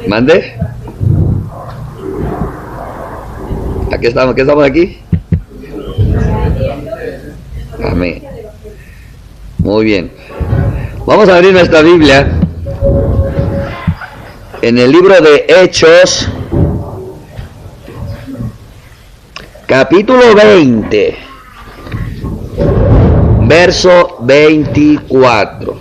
¿Mande? ¿Aquí estamos? ¿Qué estamos aquí? Amén. Muy bien. Vamos a abrir nuestra Biblia en el libro de Hechos, capítulo 20, verso 24.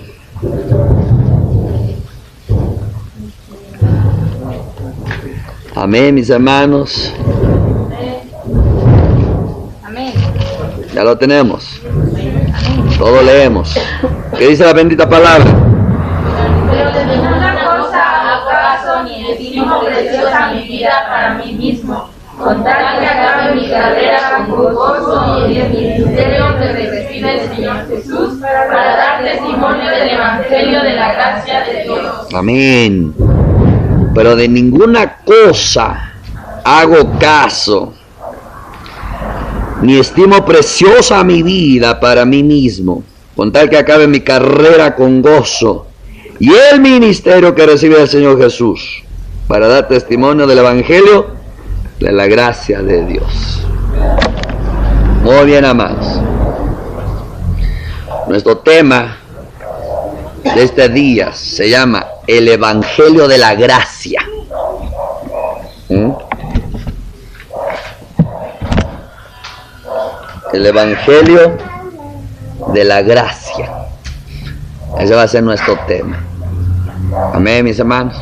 Amén, mis hermanos. Amén. Ya lo tenemos. Todo leemos. ¿Qué dice la bendita palabra? Pero de ninguna cosa hago caso ni estimo preciosa mi vida para mí mismo, con tal que acabe mi carrera con gozo y el ministerio que recibe el Señor Jesús para dar testimonio del Evangelio de la gracia de Dios. Amén. Pero de ninguna cosa hago caso, ni estimo preciosa mi vida para mí mismo, con tal que acabe mi carrera con gozo y el ministerio que recibe el Señor Jesús, para dar testimonio del Evangelio de la gracia de Dios. Muy bien, amados. Nuestro tema de este día se llama el Evangelio de la gracia. El Evangelio de la gracia. Ese va a ser nuestro tema. Amén, mis hermanos.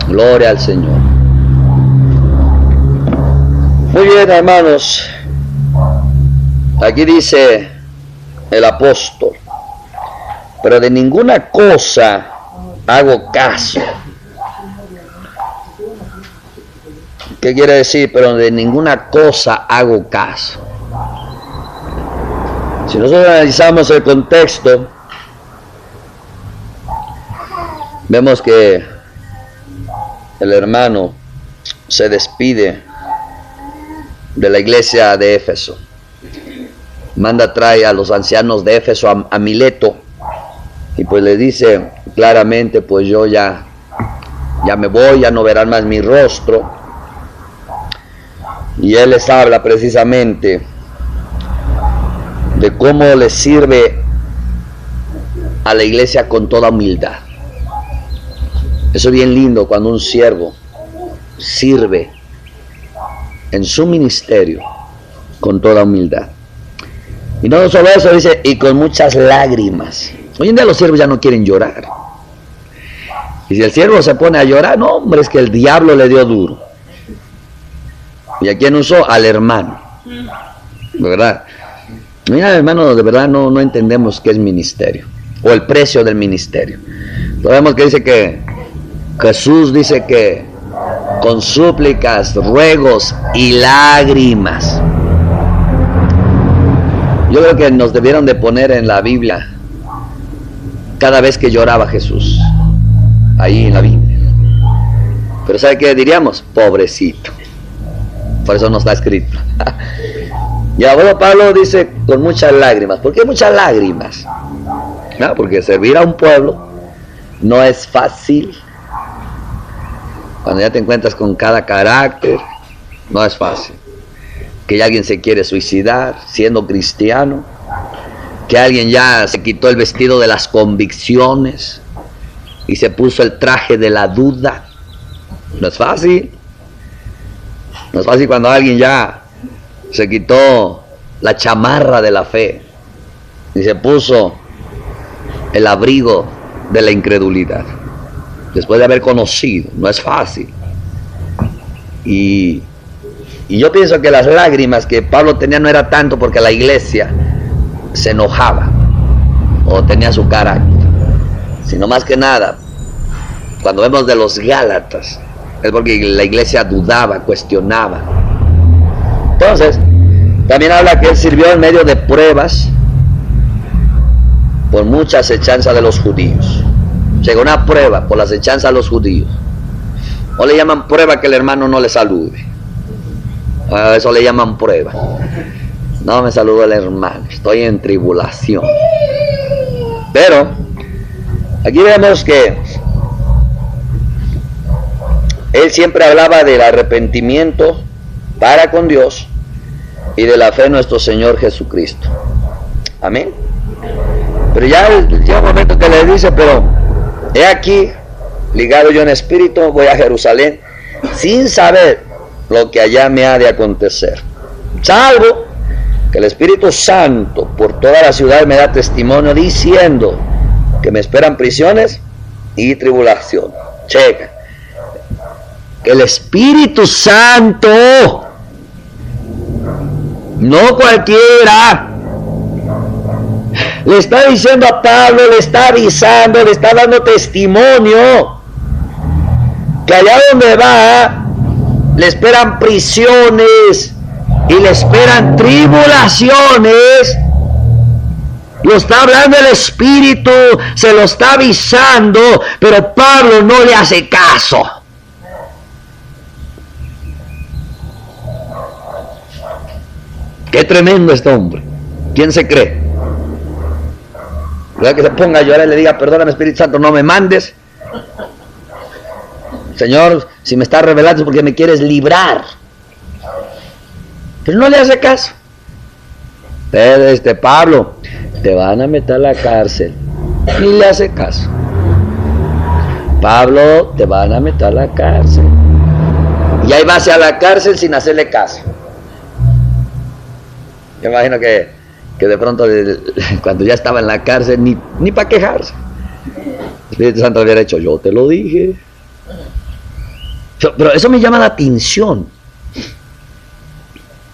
Gloria al Señor. Muy bien, hermanos. Aquí dice el apóstol: pero de ninguna cosa hago caso. ¿Qué quiere decir? Pero de ninguna cosa hago caso. Si nosotros analizamos el contexto, vemos que el hermano se despide de la iglesia de Éfeso. Trae a los ancianos de Éfeso a Mileto, y pues le dice claramente: pues yo ya me voy, ya no verán más mi rostro. Y él les habla precisamente de cómo le sirve a la iglesia con toda humildad. Eso es bien lindo, cuando un siervo sirve en su ministerio con toda humildad. Y no solo eso, dice, y con muchas lágrimas. Hoy en día los siervos ya no quieren llorar. Y si el siervo se pone a llorar, no, hombre, es que el diablo le dio duro. ¿Y a quién usó? Al hermano, ¿verdad? Mira, hermano, de verdad no entendemos qué es ministerio, o el precio del ministerio. Sabemos que dice que Jesús dice que con súplicas, ruegos y lágrimas. Yo creo que nos debieron de poner en la Biblia cada vez que lloraba Jesús, ahí en la Biblia. Pero ¿sabe qué diríamos? Pobrecito. Por eso no está escrito. Y ahora Pablo dice con muchas lágrimas. ¿Por qué muchas lágrimas? No, porque servir a un pueblo no es fácil. Cuando ya te encuentras con cada carácter, no es fácil. Que alguien se quiere suicidar siendo cristiano, que alguien ya se quitó el vestido de las convicciones y se puso el traje de la duda. No es fácil. No es fácil cuando alguien ya se quitó la chamarra de la fe y se puso el abrigo de la incredulidad. Después de haber conocido, no es fácil. Y yo pienso que las lágrimas que Pablo tenía no era tanto porque la iglesia se enojaba o tenía su carácter, sino más que nada, cuando vemos de los Gálatas, es porque la iglesia dudaba, cuestionaba. Entonces, también habla que él sirvió en medio de pruebas por mucha acechanza de los judíos. Llegó una prueba por la acechanza de los judíos. O le llaman prueba que el hermano no le salude. A eso le llaman prueba. No me saludó el hermano, estoy en tribulación. Pero aquí vemos que él siempre hablaba del arrepentimiento para con Dios y de la fe en nuestro Señor Jesucristo. Amén. Pero ya llega un momento que le dice, pero he aquí, ligado yo en espíritu, voy a Jerusalén sin saber lo que allá me ha de acontecer, salvo que el Espíritu Santo por toda la ciudad me da testimonio diciendo que me esperan prisiones y tribulación. Checa, que el Espíritu Santo, no cualquiera, le está diciendo a Pablo, le está avisando, le está dando testimonio que allá donde va le esperan prisiones y le esperan tribulaciones. Lo está hablando el Espíritu, se lo está avisando, pero Pablo no le hace caso. Qué tremendo este hombre. ¿Quién se cree? ¿Verdad que se ponga a llorar y le diga, perdóname Espíritu Santo, no me mandes? Señor, si me estás revelando es porque me quieres librar. Pero no le hace caso. Pablo, te van a meter a la cárcel. Ni le hace caso. Pablo, te van a meter a la cárcel. Y ahí va hacia la cárcel sin hacerle caso. Yo imagino que de pronto cuando ya estaba en la cárcel ni para quejarse. El Espíritu Santo había dicho, yo te lo dije. Pero eso me llama la atención.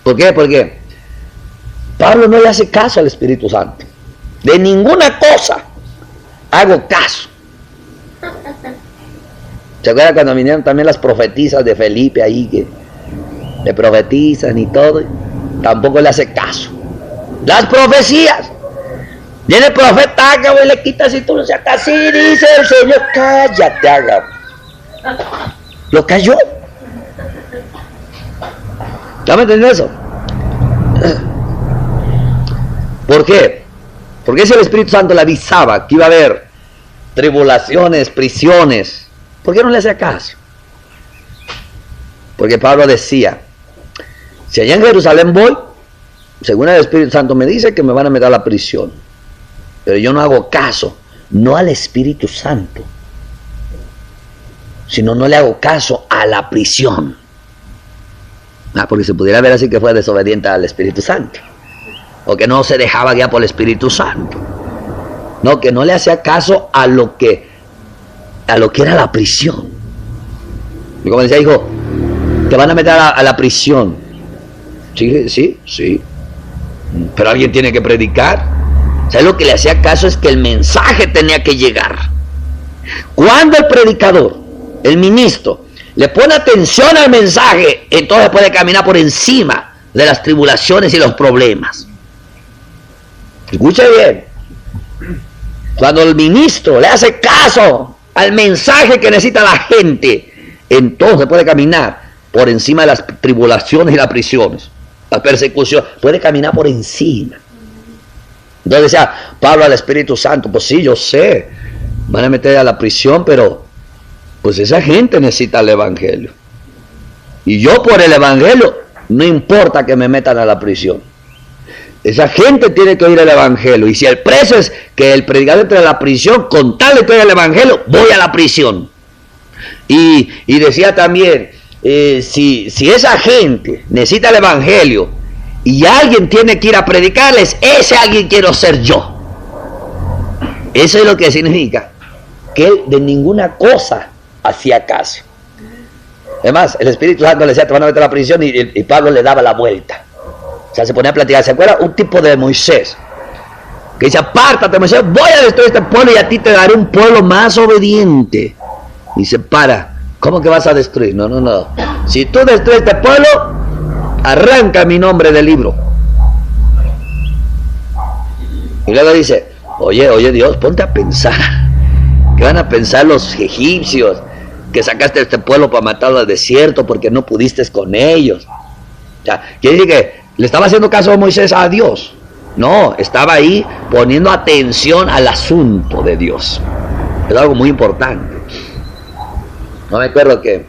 ¿Por qué? Porque Pablo no le hace caso al Espíritu Santo. De ninguna cosa hago caso. ¿Se acuerdan cuando vinieron también las profetisas de Felipe ahí que le profetizan y todo? Tampoco le hace caso. Las profecías. Viene el profeta Ágabo y le quita así tú, o sea, así dice el Señor, cállate Ágabo. Lo cayó. ¿Ya me entienden eso? ¿Por qué? Porque si el Espíritu Santo le avisaba que iba a haber tribulaciones, prisiones, ¿por qué no le hacía caso? Porque Pablo decía, si allá en Jerusalén voy, según el Espíritu Santo me dice que me van a meter a la prisión, pero yo no hago caso, no al Espíritu Santo, sino no le hago caso a la prisión. Porque se pudiera ver así que fue desobediente al Espíritu Santo, o que no se dejaba guiar por el Espíritu Santo. No, que no le hacía caso a lo que era la prisión. Y como decía, hijo, te van a meter a la prisión. Sí. Pero alguien tiene que predicar. ¿Sabes lo que le hacía caso? Es que el mensaje tenía que llegar. Cuando el predicador, el ministro, le pone atención al mensaje, entonces puede caminar por encima de las tribulaciones y los problemas. Escuche bien. Cuando el ministro le hace caso al mensaje que necesita la gente, entonces puede caminar por encima de las tribulaciones y las prisiones, la persecución, puede caminar por encima. Entonces decía Pablo al Espíritu Santo, pues sí, yo sé, van a meter a la prisión, pero pues esa gente necesita el Evangelio. Y yo por el Evangelio, no importa que me metan a la prisión. Esa gente tiene que oír el Evangelio. Y si el precio es que el predicador entre a la prisión, con tal de que oiga el Evangelio, voy a la prisión. Y decía también, si esa gente necesita el Evangelio y alguien tiene que ir a predicarles, ese alguien quiero ser yo. Eso es lo que significa que él de ninguna cosa hacía caso. Además, el Espíritu Santo le decía, te van a meter a la prisión, y Pablo le daba la vuelta. O sea, se ponía a platicar. ¿Se acuerda? Un tipo de Moisés que dice, apártate Moisés, voy a destruir este pueblo y a ti te daré un pueblo más obediente. Y dice, ¿cómo que vas a destruir? No. Si tú destruyes este pueblo, arranca mi nombre del libro. Y luego dice, oye Dios, ponte a pensar. ¿Qué van a pensar los egipcios? Que sacaste a este pueblo para matarlo al desierto porque no pudiste con ellos. O sea, quiere decir que le estaba haciendo caso a Moisés a Dios. No, estaba ahí poniendo atención al asunto de Dios. Es algo muy importante. No me acuerdo que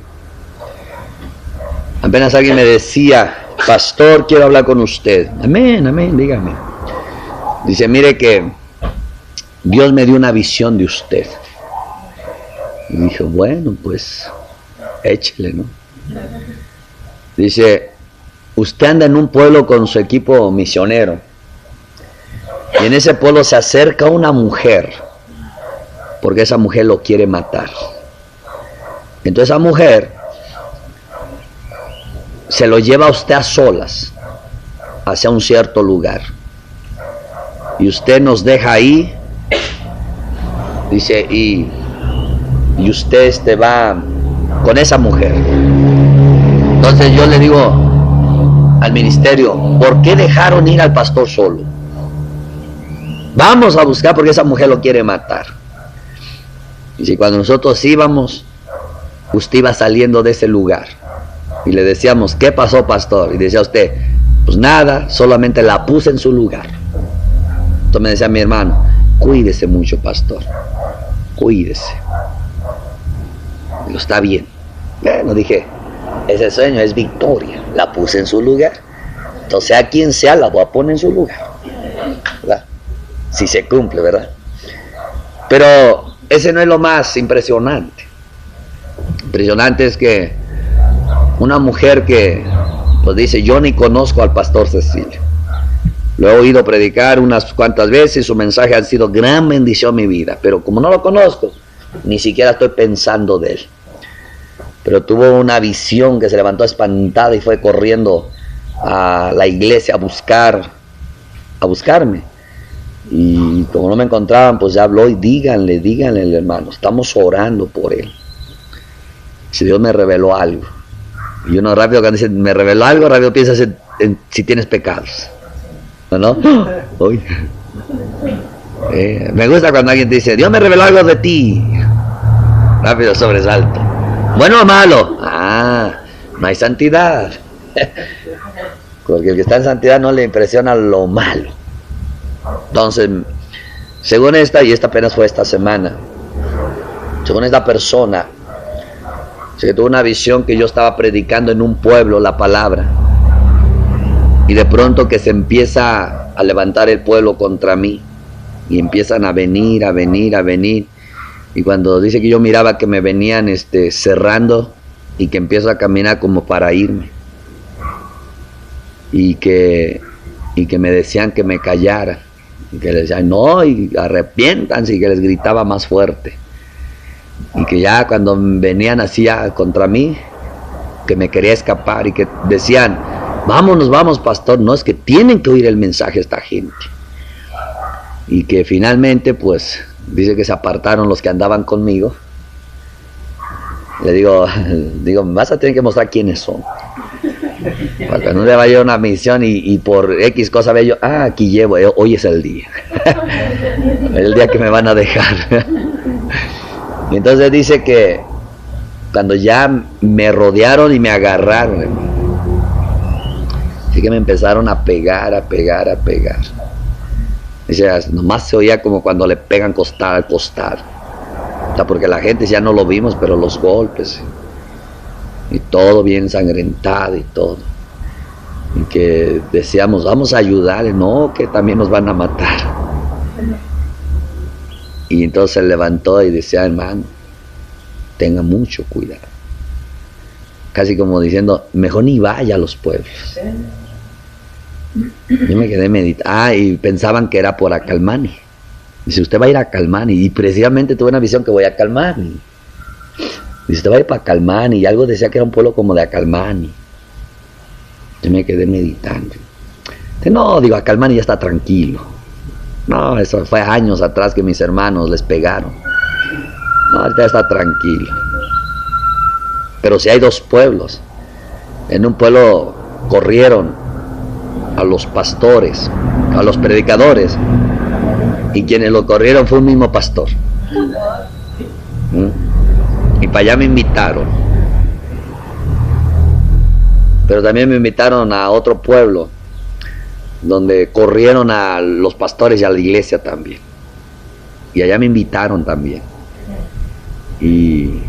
apenas alguien me decía, pastor, quiero hablar con usted. Amén, amén, dígame. Dice, mire que Dios me dio una visión de usted. Y dije, bueno, pues échele, ¿no? Dice, usted anda en un pueblo con su equipo misionero. Y en ese pueblo se acerca una mujer, porque esa mujer lo quiere matar. Entonces esa mujer se lo lleva a usted a solas hacia un cierto lugar. Y usted nos deja ahí, dice, y usted va con esa mujer. Entonces yo le digo al ministerio, ¿por qué dejaron ir al pastor solo? Vamos a buscar porque esa mujer lo quiere matar. Y si cuando nosotros íbamos, usted iba saliendo de ese lugar. Y le decíamos, ¿qué pasó, pastor? Y decía usted, pues nada, solamente la puse en su lugar. Entonces me decía mi hermano, cuídese mucho, pastor. Cuídese. Digo, está bien. Bueno, dije, ese sueño es victoria. La puse en su lugar. Entonces, sea quien sea, la voy a poner en su lugar. ¿Verdad? Si se cumple, ¿verdad? Pero ese no es lo más impresionante. Impresionante es que una mujer que pues dice, yo ni conozco al pastor Cecilio. Lo he oído predicar unas cuantas veces, su mensaje ha sido gran bendición en mi vida, pero como no lo conozco, ni siquiera estoy pensando de él. Pero tuvo una visión que se levantó espantada y fue corriendo a la iglesia a buscarme. Y como no me encontraban, pues ya habló y díganle hermano, estamos orando por él. Si Dios me reveló algo. Y uno rápido cuando dice, me reveló algo, rápido piensas en si tienes pecados. ¿No? Uy. Me gusta cuando alguien dice, Dios me reveló algo de ti. Rápido sobresalto. ¿Bueno o malo? No hay santidad. Porque el que está en santidad no le impresiona lo malo. Entonces, según esta, y esta apenas fue esta semana, según esta persona, que tuvo una visión que yo estaba predicando en un pueblo la palabra, y de pronto que se empieza a levantar el pueblo contra mí, y empiezan a venir, y cuando dice que yo miraba que me venían cerrando, y que empiezo a caminar como para irme, y que me decían que me callara, y que les decían no, y arrepiéntanse, y que les gritaba más fuerte, y que ya cuando venían así contra mí, que me quería escapar, y que decían, vámonos, vamos, pastor, no, es que tienen que oír el mensaje esta gente. Y que finalmente, pues, dice que se apartaron los que andaban conmigo. Le digo, me vas a tener que mostrar quiénes son. Para que no le vaya a una misión y por X cosa vea yo, aquí llevo, hoy es el día. El día que me van a dejar. Y entonces dice que cuando ya me rodearon y me agarraron, así que me empezaron a pegar. Dice, nomás se oía como cuando le pegan costal al costal. O sea, porque la gente ya no lo vimos, pero los golpes. Y todo bien ensangrentado y todo. Y que decíamos, vamos a ayudarle. No, que también nos van a matar. Y entonces se levantó y decía, hermano, tenga mucho cuidado. Casi como diciendo, mejor ni vaya a los pueblos. Yo me quedé meditando. Y pensaban que era por Acalmani. Dice, usted va a ir a Acalmani. Y precisamente tuve una visión que voy a Acalmani. Dice, usted va a ir para Acalmani. Y algo decía que era un pueblo como de Acalmani. Yo me quedé meditando. Dice, no, digo, Acalmani ya está tranquilo. No, eso fue años atrás que mis hermanos les pegaron. No, ahorita ya está tranquilo. Pero si hay dos pueblos. En un pueblo corrieron a los pastores, a los predicadores, y quienes lo corrieron fue un mismo pastor. Y para allá me invitaron. Pero también me invitaron a otro pueblo donde corrieron a los pastores y a la iglesia también. Y allá me invitaron también. Y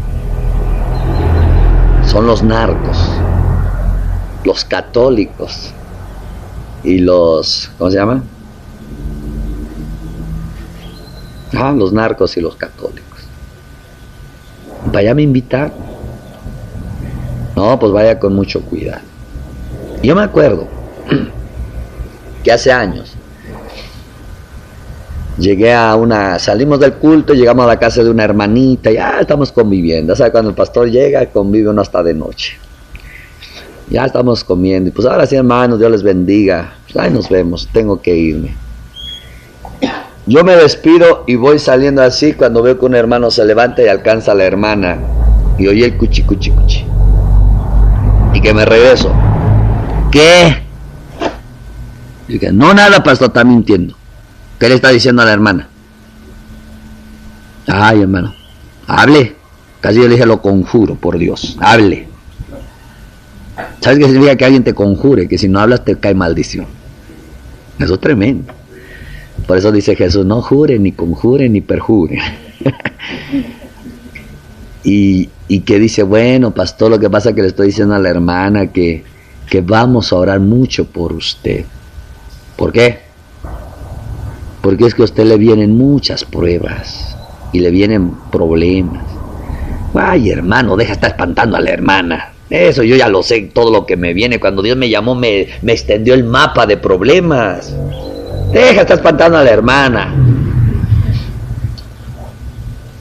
son los narcos, los católicos y los, ¿cómo se llaman? Los narcos y los católicos. Y para allá me invitaron. No, pues vaya con mucho cuidado. Yo me acuerdo que hace años llegué salimos del culto, llegamos a la casa de una hermanita, ya estamos conviviendo. ¿Sabes? Cuando el pastor llega, convive uno hasta de noche. Ya estamos comiendo. Y pues ahora sí, hermanos, Dios les bendiga. Pues ahí nos vemos, tengo que irme. Yo me despido y voy saliendo así cuando veo que un hermano se levanta y alcanza a la hermana. Y oye el cuchi, cuchi, cuchi. Y que me regreso. ¿Qué? Y dije, no, nada, pastor, está mintiendo. ¿Qué le está diciendo a la hermana? Ay, hermano, hable. Casi yo le dije, lo conjuro, por Dios, hable. ¿Sabes qué significa que alguien te conjure? Que si no hablas te cae maldición. Eso es tremendo. Por eso dice Jesús, no jure, ni conjure, ni perjure. y que dice, bueno, pastor, lo que pasa es que le estoy diciendo a la hermana que vamos a orar mucho por usted. ¿Por qué? Porque es que a usted le vienen muchas pruebas y le vienen problemas. Ay, hermano, deja de estar espantando a la hermana. Eso yo ya lo sé, todo lo que me viene. Cuando Dios me llamó me extendió el mapa de problemas. Deja de estar espantando a la hermana.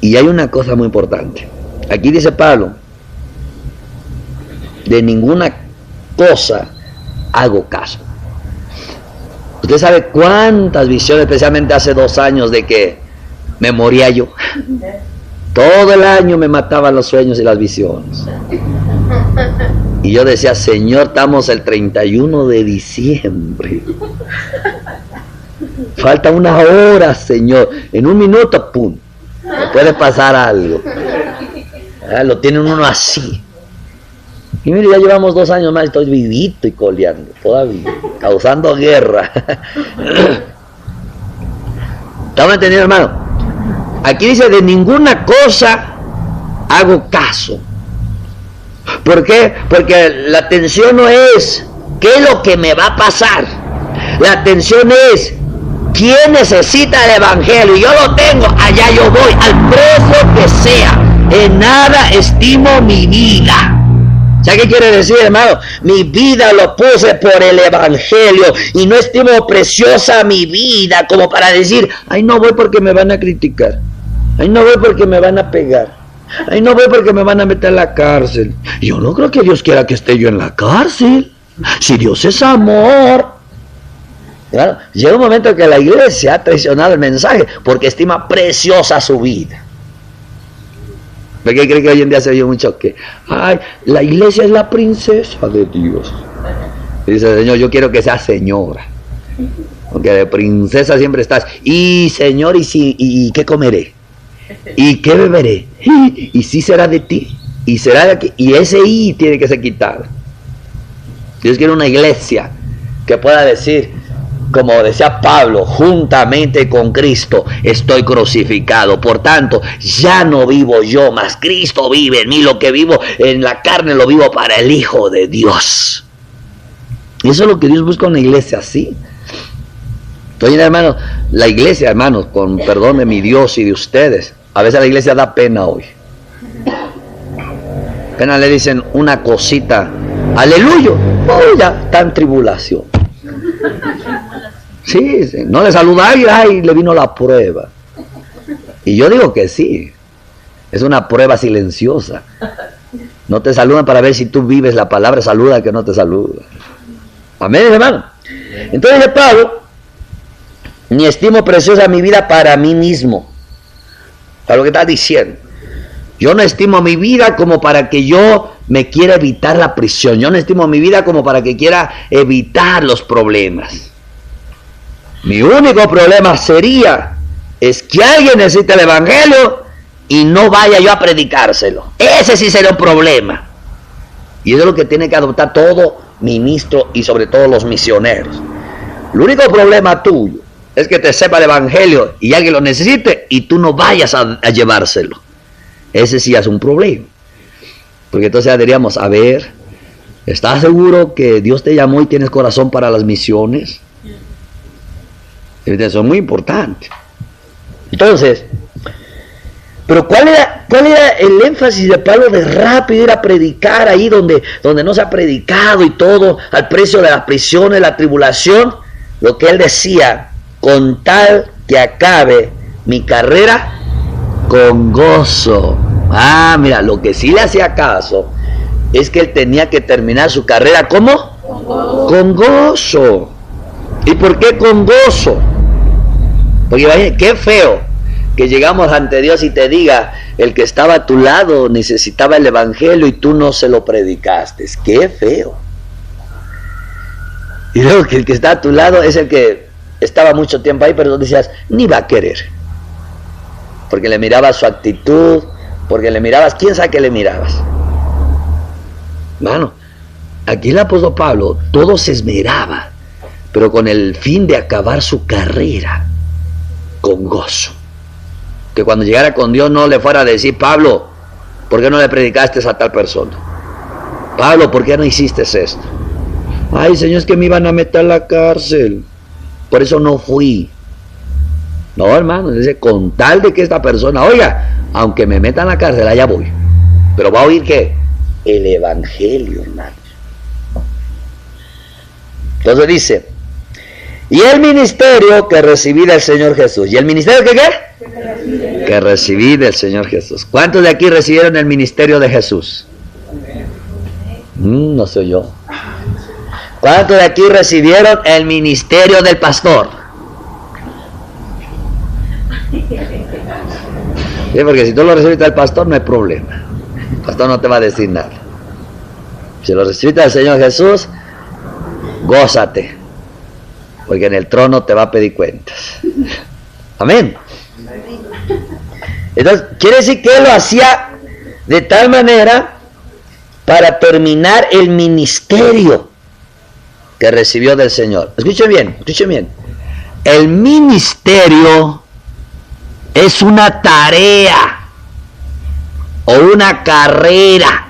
Y hay una cosa muy importante. Aquí dice Pablo, de ninguna cosa hago caso. Usted sabe cuántas visiones, especialmente hace 2 años de que me moría yo. Todo el año me mataban los sueños y las visiones. Y yo decía, Señor, estamos el 31 de diciembre. Falta unas horas, Señor. En 1 minuto, pum, puede pasar algo. Lo tiene uno así. Y mire, ya llevamos 2 años más, estoy vivito y coleando, todavía, causando guerra. ¿Estamos entendiendo, hermano? Aquí dice, de ninguna cosa hago caso. ¿Por qué? Porque la atención no es qué es lo que me va a pasar. La atención es quién necesita el evangelio. Yo lo tengo, allá yo voy, al precio que sea. En nada estimo mi vida. ¿Sabes qué quiere decir, hermano? Mi vida lo puse por el evangelio y no estimo preciosa mi vida como para decir, ay, no voy porque me van a criticar, ay, no voy porque me van a pegar, ay, no voy porque me van a meter a la cárcel. Yo no creo que Dios quiera que esté yo en la cárcel. Si Dios es amor. Claro, llega un momento en que la iglesia ha traicionado el mensaje porque estima preciosa su vida. ¿Por qué cree que hoy en día se oye mucho que, ay, la iglesia es la princesa de Dios? Y dice, Señor, yo quiero que sea señora. Porque de princesa siempre estás. Y Señor, ¿y qué comeré? ¿Y qué beberé? ¿Y si será de ti? ¿Y será de aquí? Y ese y tiene que ser quitado. Dios quiere una iglesia que pueda decir, como decía Pablo, juntamente con Cristo estoy crucificado. Por tanto, ya no vivo yo, mas Cristo vive en mí. Lo que vivo en la carne lo vivo para el Hijo de Dios. Y eso es lo que Dios busca en una iglesia así. Entonces, hermanos, la iglesia, hermanos, con perdón de mi Dios y de ustedes, a veces la iglesia da pena hoy. Apenas le dicen una cosita, aleluya, oh, ya está en tribulación. Sí, no le saluda y le vino la prueba. Y yo digo que sí, es una prueba silenciosa. No te saludan para ver si tú vives la palabra, saluda que no te saluda. Amén, hermano. Entonces dice Pablo, ni estimo preciosa mi vida para mí mismo. Para lo que está diciendo. Yo no estimo mi vida como para que yo me quiera evitar la prisión. Yo no estimo mi vida como para que quiera evitar los problemas. Mi único problema es que alguien necesite el evangelio y no vaya yo a predicárselo. Ese sí sería un problema. Y eso es lo que tiene que adoptar todo ministro y sobre todo los misioneros. El único problema tuyo es que te sepa el evangelio y alguien lo necesite y tú no vayas a llevárselo. Ese sí es un problema. Porque entonces ya diríamos, a ver, ¿estás seguro que Dios te llamó y tienes corazón para las misiones? Eso es muy importante. Entonces, pero ¿cuál era el énfasis de Pablo de rápido ir a predicar ahí donde no se ha predicado y todo, al precio de las prisiones, la tribulación? Lo que él decía, con tal que acabe mi carrera con gozo. Ah, mira, lo que sí le hacía caso es que él tenía que terminar su carrera, ¿cómo? Con gozo. ¿Y por qué con gozo? Porque imagínate, qué feo que llegamos ante Dios y te diga, el que estaba a tu lado necesitaba el evangelio y tú no se lo predicaste. Qué feo. Y luego que el que está a tu lado es el que estaba mucho tiempo ahí, pero tú decías, ni va a querer. Porque le mirabas su actitud, porque le mirabas, quién sabe qué le mirabas. Mano, aquí el apóstol Pablo todo se esmeraba, pero con el fin de acabar su carrera con gozo. Que cuando llegara con Dios no le fuera a decir, Pablo, ¿por qué no le predicaste a tal persona? Pablo, ¿por qué no hiciste esto? Ay, Señor, es que me iban a meter a la cárcel, por eso no fui. No, hermano, dice, con tal de que esta persona, oiga, aunque me metan a la cárcel, allá voy. Pero va a oír ¿qué? El evangelio, hermano. Entonces dice, y el ministerio que recibí del Señor Jesús. ¿Y el ministerio que qué? Que recibí del Señor Jesús. ¿Cuántos de aquí recibieron el ministerio de Jesús? No soy yo. ¿Cuántos de aquí recibieron el ministerio del pastor? Sí, porque si tú lo recibiste del pastor no hay problema. El pastor no te va a decir nada. Si lo recibiste del Señor Jesús, gózate, porque en el trono te va a pedir cuentas. Amén. Entonces, quiere decir que él lo hacía de tal manera para terminar el ministerio que recibió del Señor. Escuchen bien, escuchen bien. El ministerio es una tarea o una carrera.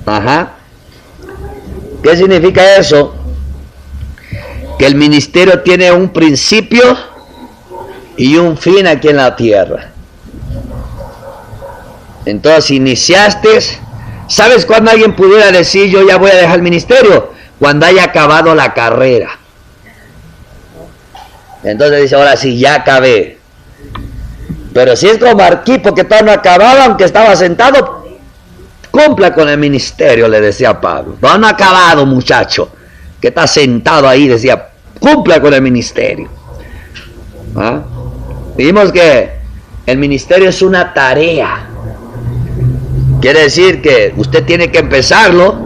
Ajá. ¿Qué significa eso? Que el ministerio tiene un principio y un fin aquí en la tierra. Entonces iniciaste. ¿Sabes cuándo alguien pudiera decir yo ya voy a dejar el ministerio? Cuando haya acabado la carrera. Entonces dice, ahora sí, ya acabé. Pero si es como Arquipo que todavía no acababa, aunque estaba sentado, cumpla con el ministerio, le decía Pablo. Todavía no ha acabado, muchacho, que está sentado ahí, decía, cumpla con el ministerio. ¿Ah? Dijimos que el ministerio es una tarea. Quiere decir que usted tiene que empezarlo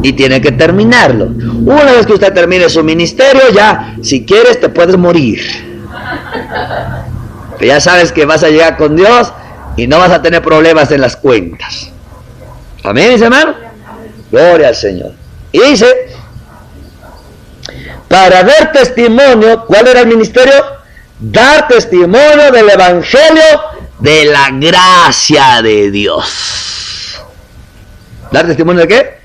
y tiene que terminarlo. Una vez que usted termine su ministerio, ya, si quieres, te puedes morir. Pero ya sabes que vas a llegar con Dios y no vas a tener problemas en las cuentas. Amén, mis hermanos. Gloria al Señor. Y dice, para dar testimonio, ¿cuál era el ministerio? Dar testimonio del evangelio de la gracia de Dios. ¿Dar testimonio de qué?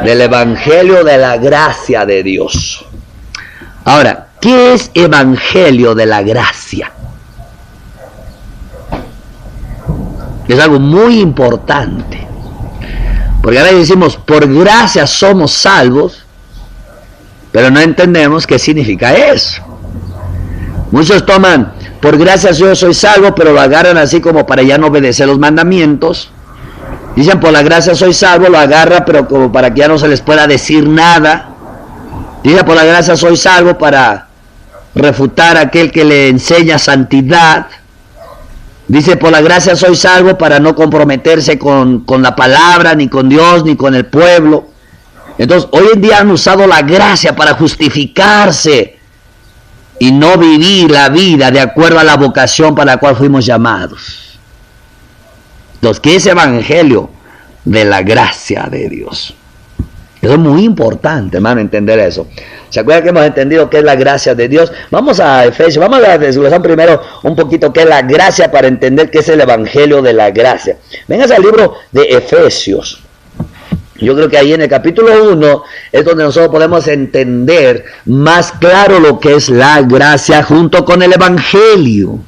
Del evangelio de la gracia de Dios. Ahora, ¿qué es evangelio de la gracia? Es algo muy importante. Porque a veces decimos, por gracia somos salvos, pero no entendemos qué significa eso. Muchos toman, por gracia yo soy salvo, pero lo agarran así como para ya no obedecer los mandamientos. Dicen, por la gracia soy salvo, lo agarra, pero como para que ya no se les pueda decir nada. Dicen, por la gracia soy salvo, para refutar a aquel que le enseña santidad. Dice, por la gracia soy salvo, para no comprometerse con la palabra, ni con Dios, ni con el pueblo. Entonces, hoy en día han usado la gracia para justificarse y no vivir la vida de acuerdo a la vocación para la cual fuimos llamados. Entonces, ¿qué es evangelio de la gracia de Dios? Eso Eso es muy importante, hermano, entender eso. ¿Se acuerdan que hemos entendido qué es la gracia de Dios? Vamos a Efesios, vamos a desglosar primero un poquito qué es la gracia para entender qué es el evangelio de la gracia. Vengas al libro de Efesios. Yo creo que ahí en el capítulo 1 es donde nosotros podemos entender más claro lo que es la gracia junto con el evangelio.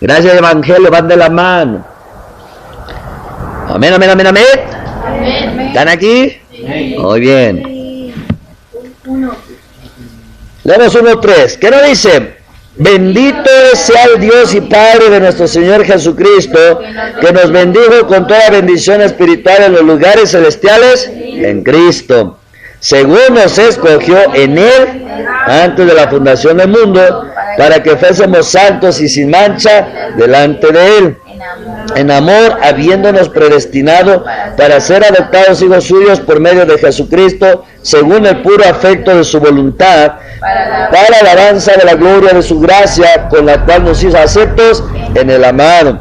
Gracia y evangelio van de la mano. Amén, amén, amén, amén. ¿Están aquí? Sí. Muy bien. Leemos 1:3. ¿Qué nos dice? Bendito sea el Dios y Padre de nuestro Señor Jesucristo, que nos bendijo con toda bendición espiritual en los lugares celestiales en Cristo, según nos escogió en Él antes de la fundación del mundo, para que fuésemos santos y sin mancha delante de Él, en amor, habiéndonos predestinado para ser adoptados hijos suyos por medio de Jesucristo, según el puro afecto de su voluntad, para alabanza de la gloria de su gracia, con la cual nos hizo aceptos en el amado,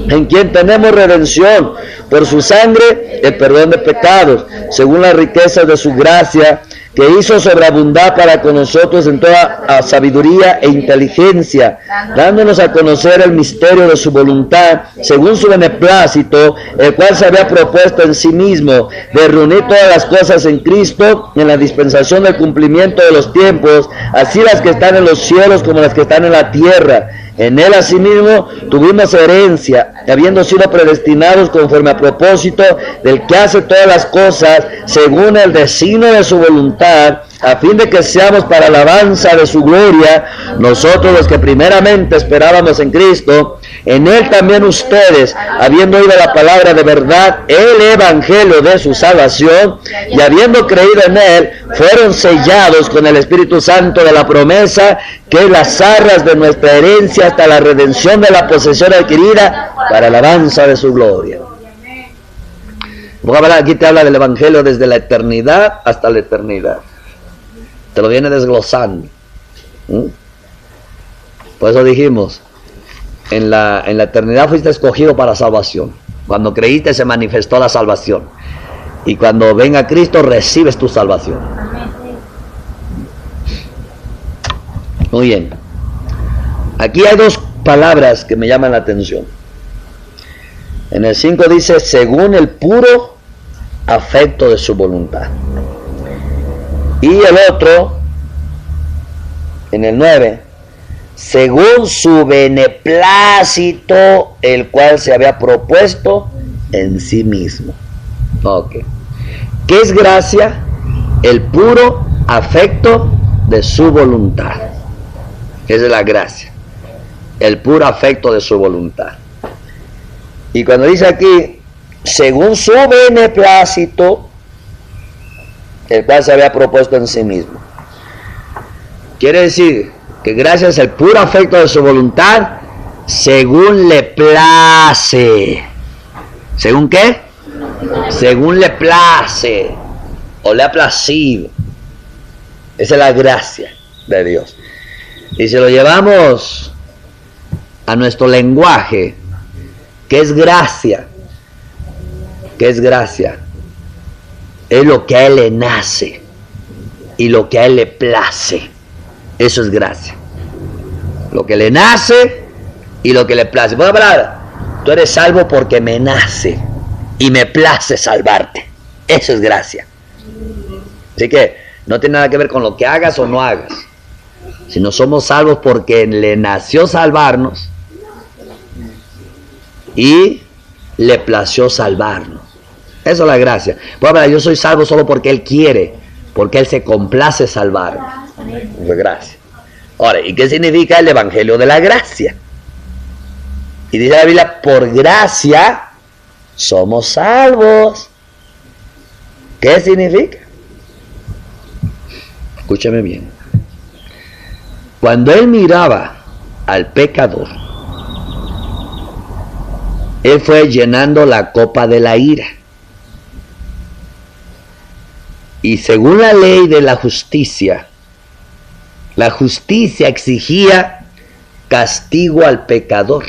en quien tenemos redención por su sangre, el perdón de pecados, según las riquezas de su gracia, que hizo sobreabundar para con nosotros en toda sabiduría e inteligencia, dándonos a conocer el misterio de su voluntad, según su beneplácito, el cual se había propuesto en sí mismo, de reunir todas las cosas en Cristo, en la dispensación del cumplimiento de los tiempos, así las que están en los cielos como las que están en la tierra. En Él asimismo tuvimos herencia, habiendo sido predestinados conforme a propósito del que hace todas las cosas según el designio de su voluntad, a fin de que seamos para alabanza de su gloria, nosotros los que primeramente esperábamos en Cristo. En Él también ustedes, habiendo oído la palabra de verdad, el evangelio de su salvación, y habiendo creído en Él, fueron sellados con el Espíritu Santo de la promesa, que es las arras de nuestra herencia hasta la redención de la posesión adquirida para alabanza de su gloria. Aquí te habla del evangelio desde la eternidad hasta la eternidad. Te lo viene desglosando. Por eso dijimos, en la eternidad fuiste escogido para salvación. Cuando creíste se manifestó la salvación. Y cuando venga Cristo recibes tu salvación. Muy bien. Aquí hay dos palabras que me llaman la atención. En el 5 dice, según el puro afecto de su voluntad. Y el otro, en el 9, según su beneplácito, el cual se había propuesto en sí mismo. Ok. ¿Qué es gracia? El puro afecto de su voluntad. Esa es la gracia. El puro afecto de su voluntad. Y cuando dice aquí, según su beneplácito, el cual se había propuesto en sí mismo. Quiere decir que gracia es el puro afecto de su voluntad, según le place. ¿Según qué? Según le place, o le ha placido. Esa es la gracia de Dios. Y si lo llevamos a nuestro lenguaje, ¿qué es gracia? ¿Qué es gracia? Es lo que a Él le nace y lo que a Él le place. Eso es gracia. Lo que le nace y lo que le place. Por otra palabra, tú eres salvo porque me nace y me place salvarte. Eso es gracia. Así que no tiene nada que ver con lo que hagas o no hagas. Si no somos salvos porque le nació salvarnos y le plació salvarnos. Eso es la gracia. Pues, yo soy salvo solo porque Él quiere, porque Él se complace salvarme. Eso es gracia. Ahora, ¿y qué significa el evangelio de la gracia? Y dice la Biblia, por gracia somos salvos. ¿Qué significa? Escúchame bien. Cuando Él miraba al pecador, Él fue llenando la copa de la ira. Y según la ley de la justicia exigía castigo al pecador.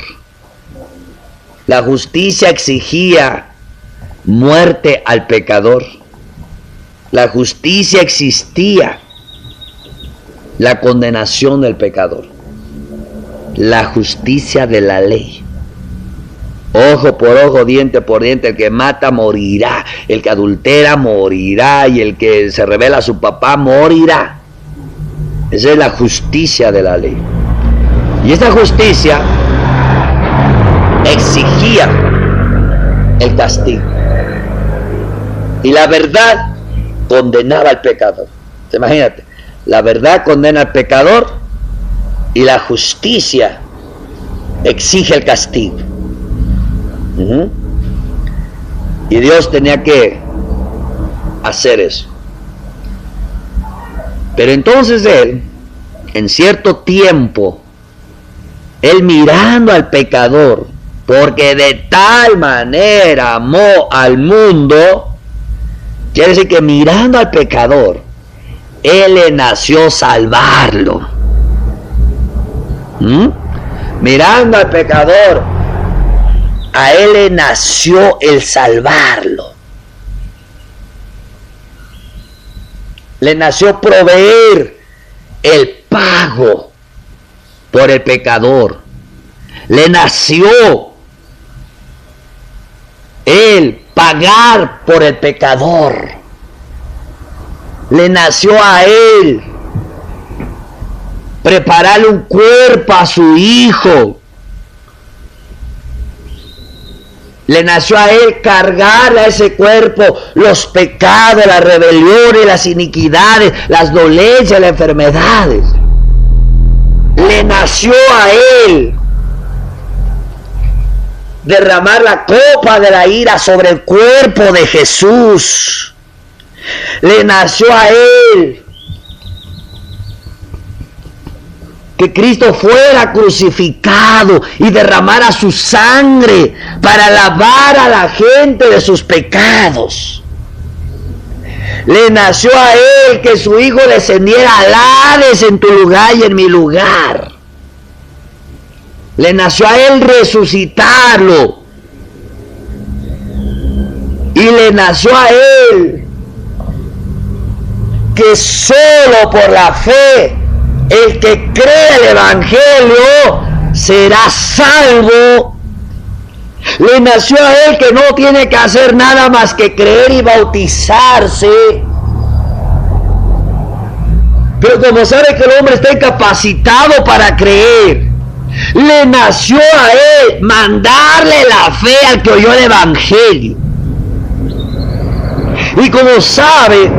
La justicia exigía muerte al pecador. la justicia existía, la condenación del pecador, la justicia de la ley. Ojo por ojo, diente por diente, el que mata morirá, el que adultera morirá y el que se revela a su papá morirá. Esa es la justicia de la ley. Y esta justicia exigía el castigo. Y la verdad condenaba al pecador. Imagínate, la verdad condena al pecador y la justicia exige el castigo. Y Dios tenía que hacer eso. Pero entonces Él, en cierto tiempo, Él mirando al pecador, porque de tal manera amó al mundo, quiere decir que mirando al pecador, Él le nació salvarlo. Mirando al pecador, a Él le nació el salvarlo. Le nació proveer el pago por el pecador. Le nació Él pagar por el pecador. Le nació a Él prepararle un cuerpo a su hijo. Le nació a Él cargarle a ese cuerpo los pecados, las rebeliones, las iniquidades, las dolencias, las enfermedades. Le nació a Él derramar la copa de la ira sobre el cuerpo de Jesús. Le nació a Él que Cristo fuera crucificado y derramara su sangre para lavar a la gente de sus pecados. Le nació a Él que su Hijo descendiera al Hades en tu lugar y en mi lugar. Le nació a Él resucitarlo. Y le nació a Él que solo por la fe el que cree el Evangelio será salvo. Le nació a Él que no tiene que hacer nada más que creer y bautizarse. Pero como sabe que el hombre está incapacitado para creer, le nació a Él mandarle la fe al que oyó el Evangelio. Y como sabe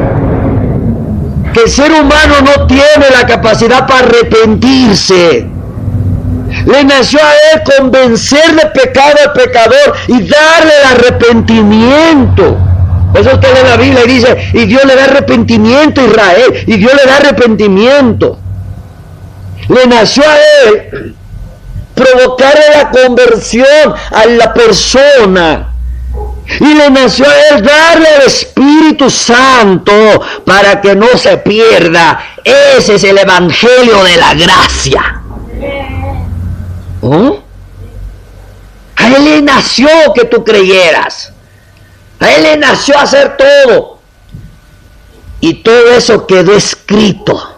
que el ser humano no tiene la capacidad para arrepentirse, le nació a Él convencer de pecado al pecador y darle el arrepentimiento. Eso usted lee la Biblia y dice, y Dios le da arrepentimiento a Israel, y Dios le da arrepentimiento. Le nació a Él provocarle la conversión a la persona. Y le nació a Él darle el Espíritu Santo para que no se pierda. Ese es el Evangelio de la gracia. ¿Oh? A Él le nació que tú creyeras. A Él le nació hacer todo. Y todo eso quedó escrito.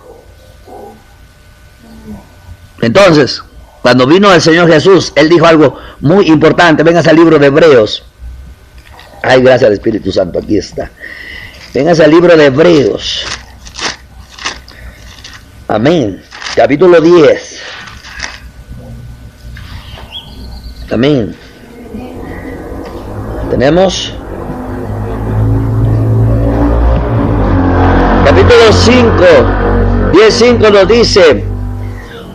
Entonces, cuando vino el Señor Jesús, Él dijo algo muy importante. Vengas al libro de Hebreos. Ay, gracias al Espíritu Santo, aquí está. Vengas al libro de Hebreos. Amén. Capítulo 10. Amén. Tenemos capítulo 5, 10:5 nos dice: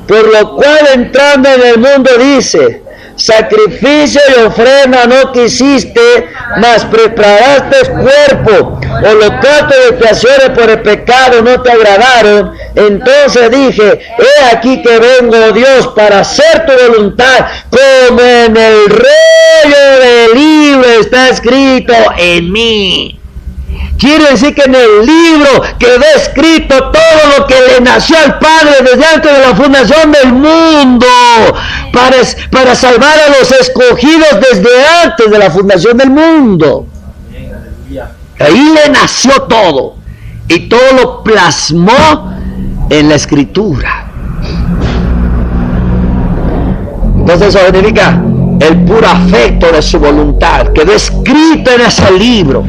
por lo cual entrando en el mundo dice, sacrificio y ofrenda no quisiste, mas preparaste cuerpo, holocausto de expiaciones por el pecado no te agradaron. Entonces dije, he aquí que vengo, Dios, para hacer tu voluntad, como en el rollo del libro está escrito en mí. Quiere decir que en el libro quedó escrito todo lo que le nació al Padre desde antes de la fundación del mundo, para salvar a los escogidos desde antes de la fundación del mundo. Ahí le nació todo. y todo lo plasmó en la Escritura. Entonces eso significa el puro afecto de su voluntad, quedó escrito en ese libro.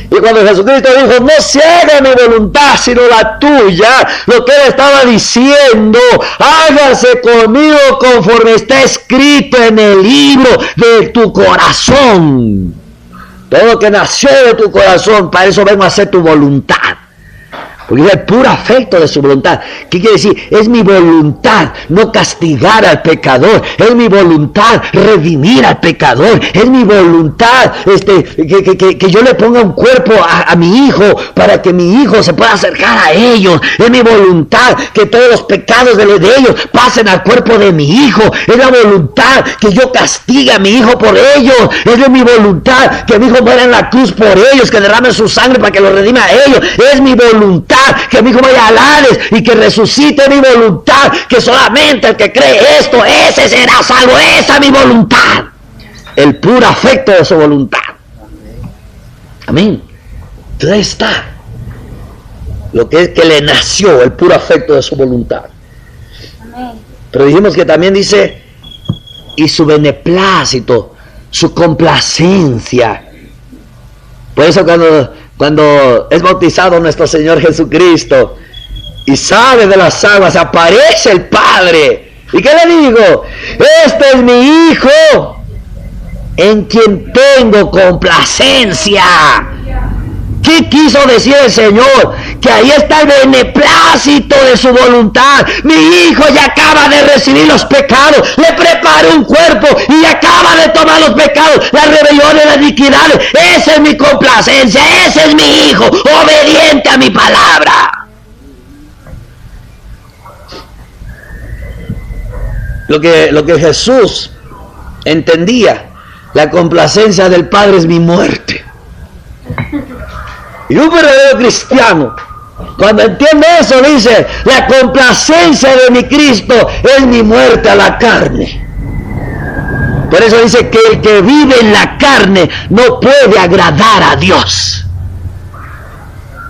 Y cuando Jesucristo dijo, no se haga mi voluntad sino la tuya, lo que él estaba diciendo, hágase conmigo conforme está escrito en el libro de tu corazón. Todo lo que nació de tu corazón, para eso vengo a hacer tu voluntad. Porque es el puro afecto de su voluntad. ¿Qué quiere decir? Es mi voluntad no castigar al pecador. Es mi voluntad redimir al pecador. Es mi voluntad que yo le ponga un cuerpo a mi hijo para que mi hijo se pueda acercar a ellos. Es mi voluntad que todos los pecados de ellos pasen al cuerpo de mi hijo. Es la voluntad que yo castigue a mi hijo por ellos. Es de mi voluntad que mi hijo muera en la cruz por ellos, que derrame su sangre para que lo redima a ellos. Es mi voluntad que mi hijo vaya al Hades y que resucite. Mi voluntad que solamente el que cree esto, ese será salvo. Esa es mi voluntad, el puro afecto de su voluntad. Amén. Entonces está lo que es que le nació el puro afecto de su voluntad. Amén. Pero dijimos que también dice y su beneplácito, su complacencia. Por eso cuando es bautizado nuestro Señor Jesucristo y sale de las aguas, aparece el Padre. ¿Y qué le digo? Este es mi Hijo, en quien tengo complacencia. ¿Qué quiso decir el Señor? Que ahí está el beneplácito de su voluntad. Mi hijo ya acaba de recibir los pecados, le preparé un cuerpo y acaba de tomar los pecados, las rebeliones, las iniquidades. Esa es mi complacencia, ese es mi hijo, obediente a mi palabra. Lo que Jesús entendía, la complacencia del Padre es mi muerte. Y un verdadero cristiano, cuando entiende eso, dice, la complacencia de mi Cristo es mi muerte a la carne. Por eso dice que el que vive en la carne no puede agradar a Dios.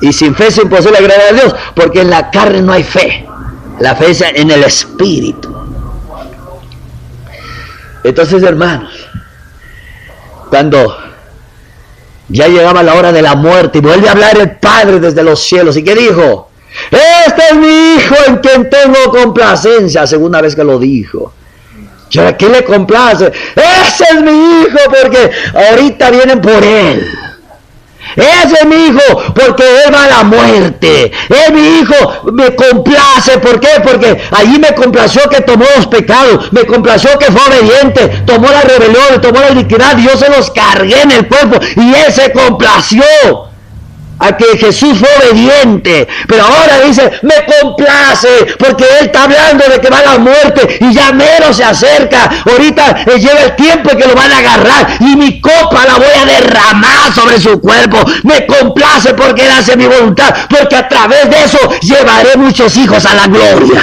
Y sin fe es imposible agradar a Dios, porque en la carne no hay fe. La fe es en el Espíritu. Entonces, hermanos, cuando ya llegaba la hora de la muerte y vuelve a hablar el Padre desde los cielos. ¿Y qué dijo? Este es mi Hijo en quien tengo complacencia. Segunda vez que lo dijo. ¿Y ahora qué le complace? Ese es mi Hijo porque ahorita vienen por él. Ese es mi hijo porque él va a la muerte. Es mi hijo, me complace. ¿Por qué? Porque allí me complació que tomó los pecados, me complació que fue obediente, tomó la rebelión, tomó la iniquidad, y yo se los cargué en el cuerpo y él se complació a que Jesús fue obediente. Pero ahora dice, me complace porque él está hablando de que va a la muerte y ya mero se acerca. Ahorita llega el tiempo en que lo van a agarrar y mi copa la voy a derramar sobre su cuerpo. Me complace porque él hace mi voluntad, porque a través de eso llevaré muchos hijos a la gloria.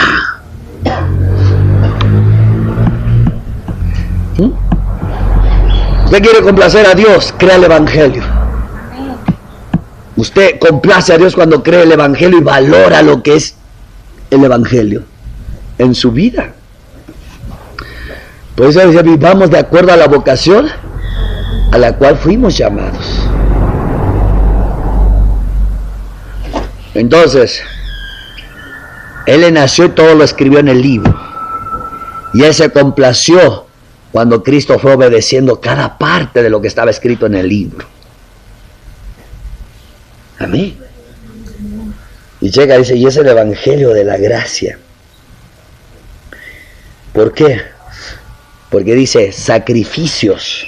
¿Usted quiere complacer a Dios? Crea el Evangelio. Usted complace a Dios cuando cree el Evangelio y valora lo que es el Evangelio en su vida. Por eso dice, vivamos de acuerdo a la vocación a la cual fuimos llamados. Entonces, él le nació y todo lo escribió en el libro. Y él se complació cuando Cristo fue obedeciendo cada parte de lo que estaba escrito en el libro. Amén. Y llega y dice, y es el Evangelio de la gracia. ¿Por qué? Porque dice, sacrificios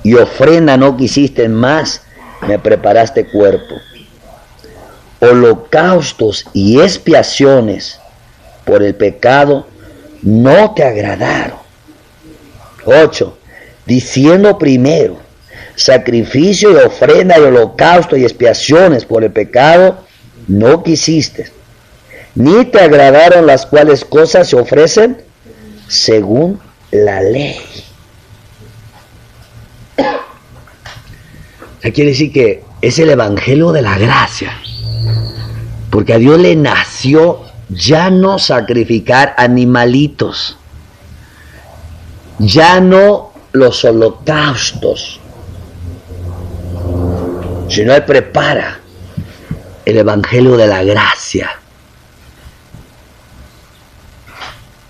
y ofrenda no quisiste, más me preparaste cuerpo. Holocaustos y expiaciones por el pecado no te agradaron. 8. Diciendo primero, sacrificio y ofrenda y holocausto y expiaciones por el pecado no quisiste, ni te agradaron las cuales cosas se ofrecen según la ley. Quiere decir que es el Evangelio de la gracia. Porque a Dios le nació ya no sacrificar animalitos, ya no los holocaustos, sino Él prepara el evangelio de la gracia.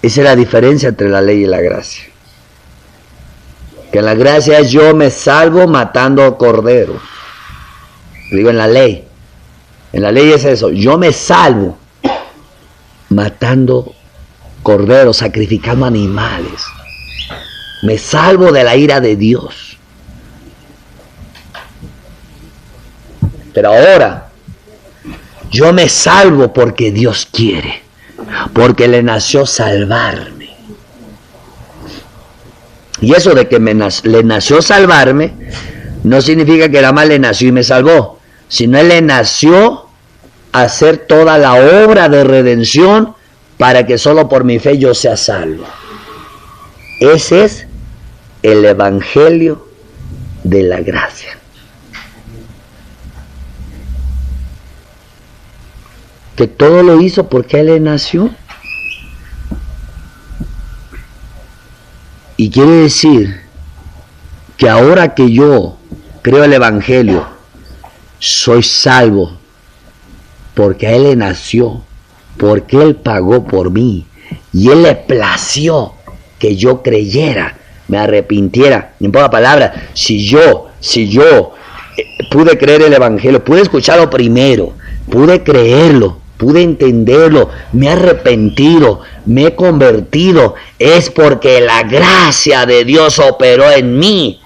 Esa es la diferencia entre la ley y la gracia. Que en la gracia yo me salvo matando corderos. Digo en la ley. En la ley es eso. Yo me salvo matando corderos, sacrificando animales. Me salvo de la ira de Dios. Pero ahora, yo me salvo porque Dios quiere. Porque le nació salvarme. Y eso de que le nació salvarme, no significa que nada más le nació y me salvó, sino Él le nació a hacer toda la obra de redención para que solo por mi fe yo sea salvo. Ese es el evangelio de la gracia. Que todo lo hizo porque Él le nació. Y quiere decir que ahora que yo creo el evangelio, soy salvo porque a Él le nació, porque Él pagó por mí y Él le plació que yo creyera, me arrepintiera. En pocas palabras, si yo pude creer el evangelio, pude escucharlo primero, pude creerlo, pude entenderlo, me he arrepentido, me he convertido, es porque la gracia de Dios operó en mí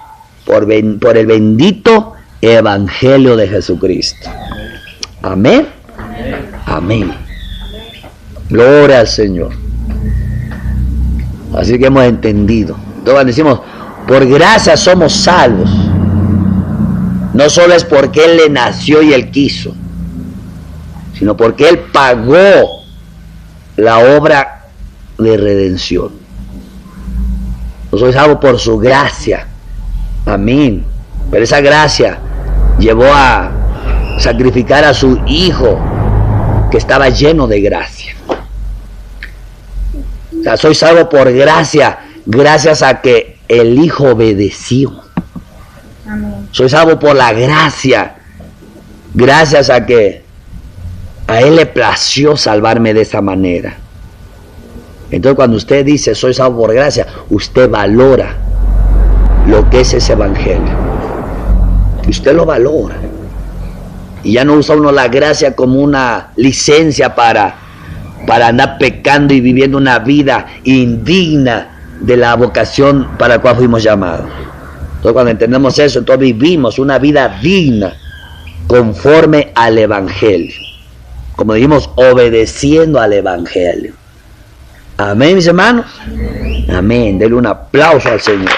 por el bendito evangelio de Jesucristo. Amén. Amén. Gloria al Señor. Así que hemos entendido. Entonces cuando decimos, por gracia somos salvos, no solo es porque Él le nació y Él quiso, sino porque Él pagó la obra de redención. Yo soy salvo por su gracia. Amén. Pero esa gracia llevó a sacrificar a su Hijo, que estaba lleno de gracia. O sea, soy salvo por gracia, gracias a que el Hijo obedeció. Amén. Soy salvo por la gracia, gracias a que a Él le plació salvarme de esa manera. Entonces cuando usted dice soy salvo por gracia, usted valora lo que es ese evangelio. Usted lo valora. Y ya no usa uno la gracia como una licencia para andar pecando y viviendo una vida indigna de la vocación para la cual fuimos llamados. Entonces cuando entendemos eso, entonces vivimos una vida digna conforme al evangelio. Como dijimos, obedeciendo al evangelio. Amén, mis hermanos. Amén. Denle un aplauso al Señor.